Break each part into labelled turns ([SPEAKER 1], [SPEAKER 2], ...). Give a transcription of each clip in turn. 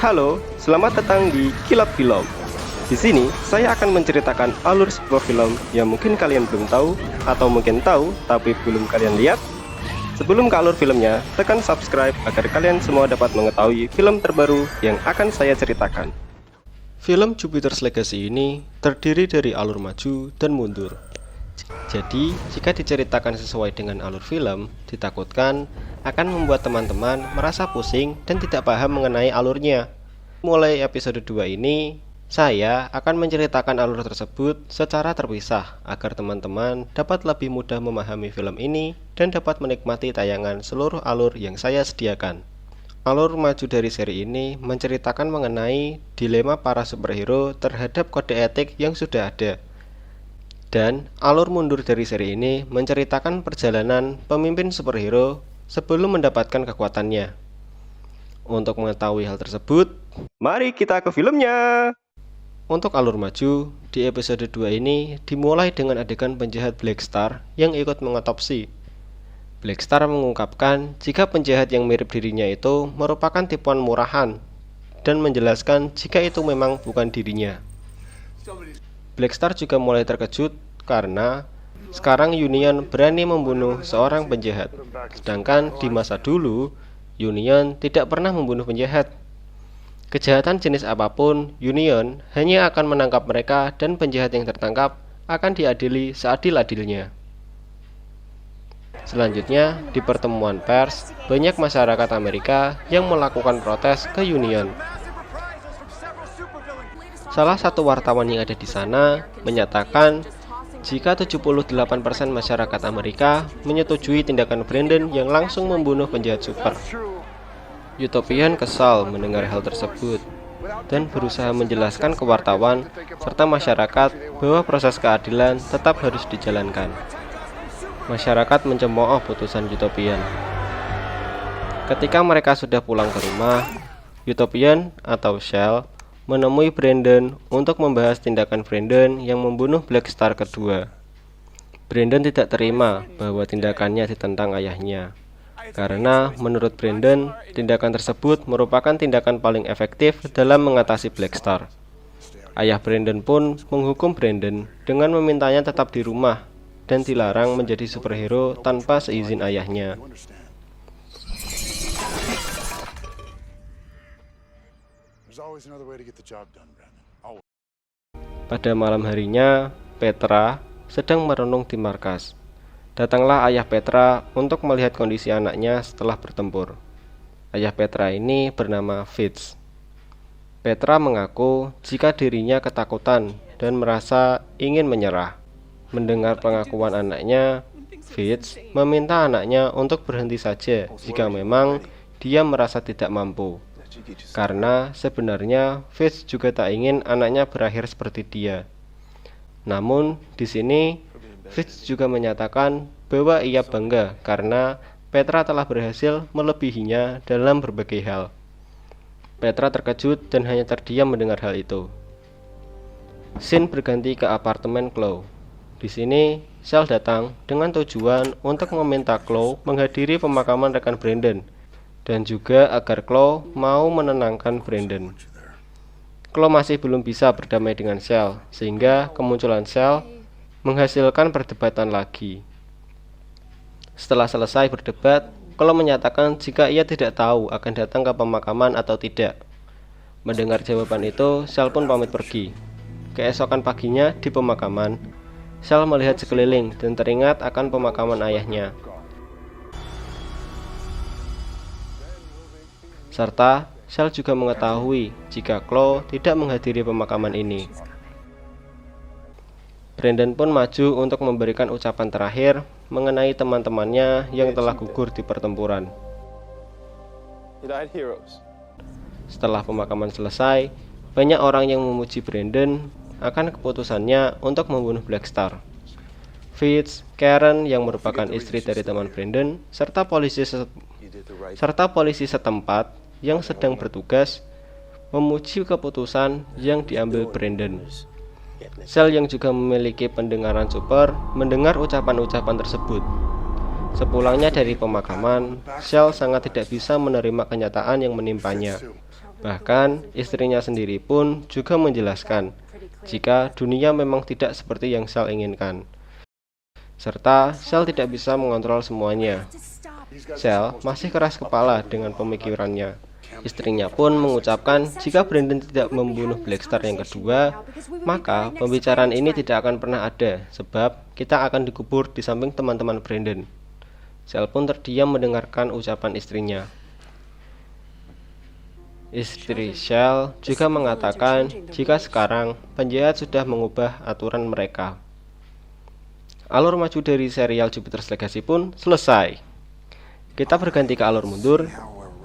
[SPEAKER 1] Halo, selamat datang di Kilap Film. Di sini saya akan menceritakan alur sebuah film yang mungkin kalian belum tahu atau mungkin tahu tapi belum kalian lihat. Sebelum ke alur filmnya, tekan subscribe agar kalian semua dapat mengetahui film terbaru yang akan saya ceritakan. Film Jupiter's Legacy ini terdiri dari alur maju dan mundur. Jadi, jika diceritakan sesuai dengan alur film, ditakutkan akan membuat teman-teman merasa pusing dan tidak paham mengenai alurnya. Mulai episode 2 ini, saya akan menceritakan alur tersebut secara terpisah agar teman-teman dapat lebih mudah memahami film ini dan dapat menikmati tayangan seluruh alur yang saya sediakan. Alur maju dari seri ini menceritakan mengenai dilema para superhero terhadap kode etik yang sudah ada. Dan alur mundur dari seri ini menceritakan perjalanan pemimpin superhero sebelum mendapatkan kekuatannya. Untuk mengetahui hal tersebut, mari kita ke filmnya. Untuk alur maju, di episode 2 ini dimulai dengan adegan penjahat Black Star yang ikut mengotopsi. Black Star mengungkapkan jika penjahat yang mirip dirinya itu merupakan tipuan murahan dan menjelaskan jika itu memang bukan dirinya. Black Star juga mulai terkejut karena sekarang Union berani membunuh seorang penjahat, sedangkan di masa dulu Union tidak pernah membunuh penjahat. Kejahatan jenis apapun, Union hanya akan menangkap mereka dan penjahat yang tertangkap akan diadili seadil-adilnya. Selanjutnya, di pertemuan pers, banyak masyarakat Amerika yang melakukan protes ke Union. Salah satu wartawan yang ada di sana menyatakan jika 78% masyarakat Amerika menyetujui tindakan Brandon yang langsung membunuh penjahat super. Utopian kesal mendengar hal tersebut dan berusaha menjelaskan ke wartawan serta masyarakat bahwa proses keadilan tetap harus dijalankan. Masyarakat mencemooh putusan Utopian. Ketika mereka sudah pulang ke rumah, Utopian atau Shell menemui Brandon untuk membahas tindakan Brandon yang membunuh Black Star kedua. Brandon tidak terima bahwa tindakannya ditentang ayahnya, karena menurut Brandon, tindakan tersebut merupakan tindakan paling efektif dalam mengatasi Black Star. Ayah Brandon pun menghukum Brandon dengan memintanya tetap di rumah dan dilarang menjadi superhero tanpa seizin ayahnya. Pada malam harinya, Petra sedang merenung di markas. Datanglah ayah Petra untuk melihat kondisi anaknya setelah bertempur. Ayah Petra ini bernama Fitz. Petra mengaku jika dirinya ketakutan dan merasa ingin menyerah. Mendengar pengakuan anaknya, Fitz meminta anaknya untuk berhenti saja jika memang dia merasa tidak mampu. Karena sebenarnya Fitz juga tak ingin anaknya berakhir seperti dia. Namun di sini Fitz juga menyatakan bahwa ia bangga karena Petra telah berhasil melebihinya dalam berbagai hal. Petra terkejut dan hanya terdiam mendengar hal itu. Scene berganti ke apartemen Chloe. Di sini Shell datang dengan tujuan untuk meminta Chloe menghadiri pemakaman rekan Brandon dan juga agar Chloe mau menenangkan Brandon. Chloe masih belum bisa berdamai dengan Shell, sehingga kemunculan Shell menghasilkan perdebatan lagi. Setelah selesai berdebat, Chloe menyatakan jika ia tidak tahu akan datang ke pemakaman atau tidak. Mendengar jawaban itu, Shell pun pamit pergi. Keesokan paginya di pemakaman, Shell melihat sekeliling dan teringat akan pemakaman ayahnya. Serta Shell juga mengetahui jika Chloe tidak menghadiri pemakaman ini. Brandon pun maju untuk memberikan ucapan terakhir mengenai teman-temannya yang telah gugur di pertempuran. Setelah pemakaman selesai, banyak orang yang memuji Brandon akan keputusannya untuk membunuh Black Star. Fitz, Karen yang merupakan istri dari teman Brandon, serta polisi setempat yang sedang bertugas memuji keputusan yang diambil Brandon. Shell yang juga memiliki pendengaran super mendengar ucapan-ucapan tersebut. Sepulangnya dari pemakaman, Shell sangat tidak bisa menerima kenyataan yang menimpanya. Bahkan istrinya sendiri pun juga menjelaskan jika dunia memang tidak seperti yang Shell inginkan, serta Shell tidak bisa mengontrol semuanya. Shell masih keras kepala dengan pemikirannya. Istrinya pun mengucapkan jika Brandon tidak membunuh Blackstar yang kedua, maka pembicaraan ini tidak akan pernah ada, sebab kita akan dikubur di samping teman-teman Brandon. Shell pun terdiam mendengarkan ucapan istrinya. Istri Shell juga mengatakan jika sekarang penjahat sudah mengubah aturan mereka. Alur maju dari serial Jupiter's Legacy pun selesai. Kita berganti ke alur mundur.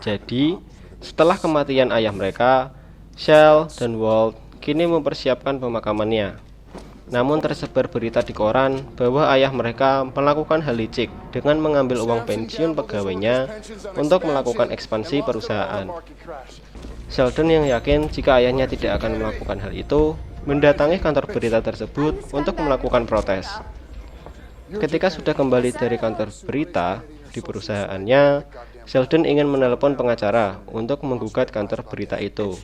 [SPEAKER 1] Jadi, setelah kematian ayah mereka, Shell dan Walt kini mempersiapkan pemakamannya. Namun tersebar berita di koran bahwa ayah mereka melakukan hal licik dengan mengambil uang pensiun pegawainya untuk melakukan ekspansi perusahaan. Sheldon yang yakin jika ayahnya tidak akan melakukan hal itu, mendatangi kantor berita tersebut untuk melakukan protes. Ketika sudah kembali dari kantor berita di perusahaannya, Sheldon ingin menelepon pengacara untuk menggugat kantor berita itu.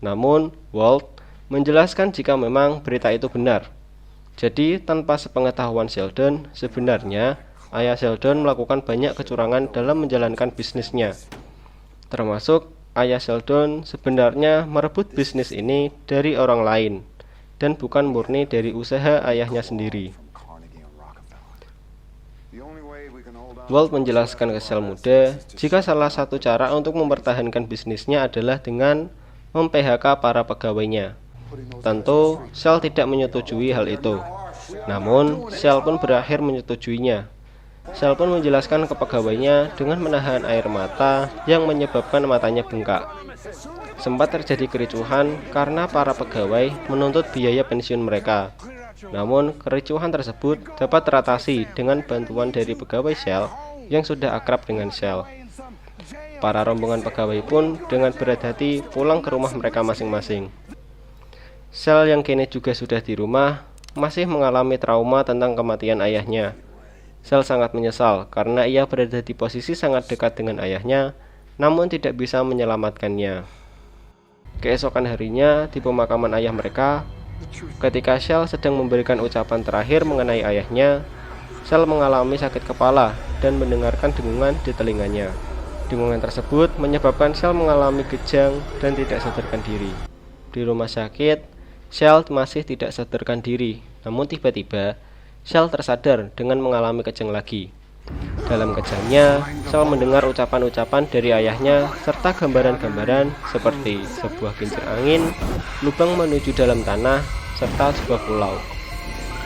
[SPEAKER 1] Namun, Walt menjelaskan jika memang berita itu benar. Jadi, tanpa sepengetahuan Sheldon, sebenarnya ayah Sheldon melakukan banyak kecurangan dalam menjalankan bisnisnya. Termasuk, ayah Sheldon sebenarnya merebut bisnis ini dari orang lain, dan bukan murni dari usaha ayahnya sendiri. Walt menjelaskan ke Shell muda jika salah satu cara untuk mempertahankan bisnisnya adalah dengan mem-PHK para pegawainya. Tentu, Shell tidak menyetujui hal itu. Namun, Shell pun berakhir menyetujuinya. Shell pun menjelaskan ke pegawainya dengan menahan air mata yang menyebabkan matanya bengkak. Sempat terjadi kericuhan karena para pegawai menuntut biaya pensiun mereka. Namun, kericuhan tersebut dapat teratasi dengan bantuan dari pegawai Shell yang sudah akrab dengan Shell. Para rombongan pegawai pun dengan berat hati pulang ke rumah mereka masing-masing. Shell yang kini juga sudah di rumah masih mengalami trauma tentang kematian ayahnya. Shell sangat menyesal karena ia berada di posisi sangat dekat dengan ayahnya, namun tidak bisa menyelamatkannya. Keesokan harinya di pemakaman ayah mereka, ketika Shell sedang memberikan ucapan terakhir mengenai ayahnya, Shell mengalami sakit kepala dan mendengarkan dengungan di telinganya. Dengungan tersebut menyebabkan Shell mengalami kejang dan tidak sadarkan diri. Di rumah sakit, Shell masih tidak sadarkan diri, namun tiba-tiba Shell tersadar dengan mengalami kejang lagi. Dalam kejangnya, Shell mendengar ucapan-ucapan dari ayahnya serta gambaran-gambaran seperti sebuah kincir angin, lubang menuju dalam tanah, serta sebuah pulau.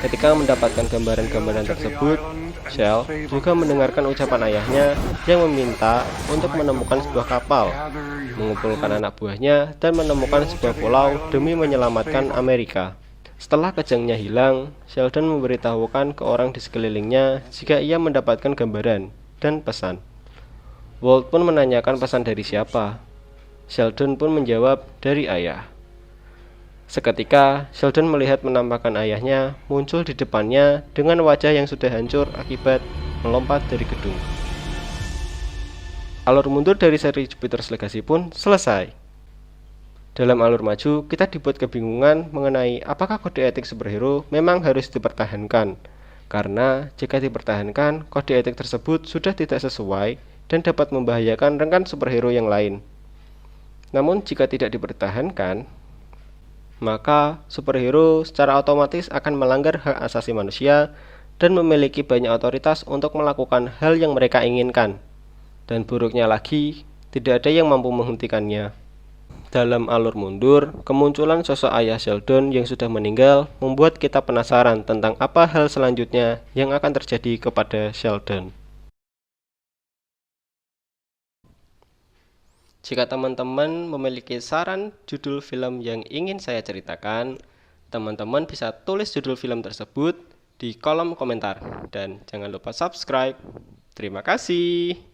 [SPEAKER 1] Ketika mendapatkan gambaran-gambaran tersebut, Shell juga mendengarkan ucapan ayahnya yang meminta untuk menemukan sebuah kapal, mengumpulkan anak buahnya, dan menemukan sebuah pulau demi menyelamatkan Amerika. Setelah kejangnya hilang, Sheldon memberitahukan ke orang di sekelilingnya jika ia mendapatkan gambaran dan pesan. Walt pun menanyakan pesan dari siapa. Sheldon pun menjawab dari ayah. Seketika, Sheldon melihat penampakan ayahnya muncul di depannya dengan wajah yang sudah hancur akibat melompat dari gedung. Alur mundur dari seri Jupiter's Legacy pun selesai. Dalam alur maju, kita dibuat kebingungan mengenai apakah kode etik superhero memang harus dipertahankan. Karena jika dipertahankan, kode etik tersebut sudah tidak sesuai dan dapat membahayakan rekan superhero yang lain. Namun jika tidak dipertahankan, maka superhero secara otomatis akan melanggar hak asasi manusia dan memiliki banyak otoritas untuk melakukan hal yang mereka inginkan. Dan buruknya lagi, tidak ada yang mampu menghentikannya. Dalam alur mundur, kemunculan sosok ayah Sheldon yang sudah meninggal membuat kita penasaran tentang apa hal selanjutnya yang akan terjadi kepada Sheldon. Jika teman-teman memiliki saran judul film yang ingin saya ceritakan, teman-teman bisa tulis judul film tersebut di kolom komentar. Dan jangan lupa subscribe. Terima kasih.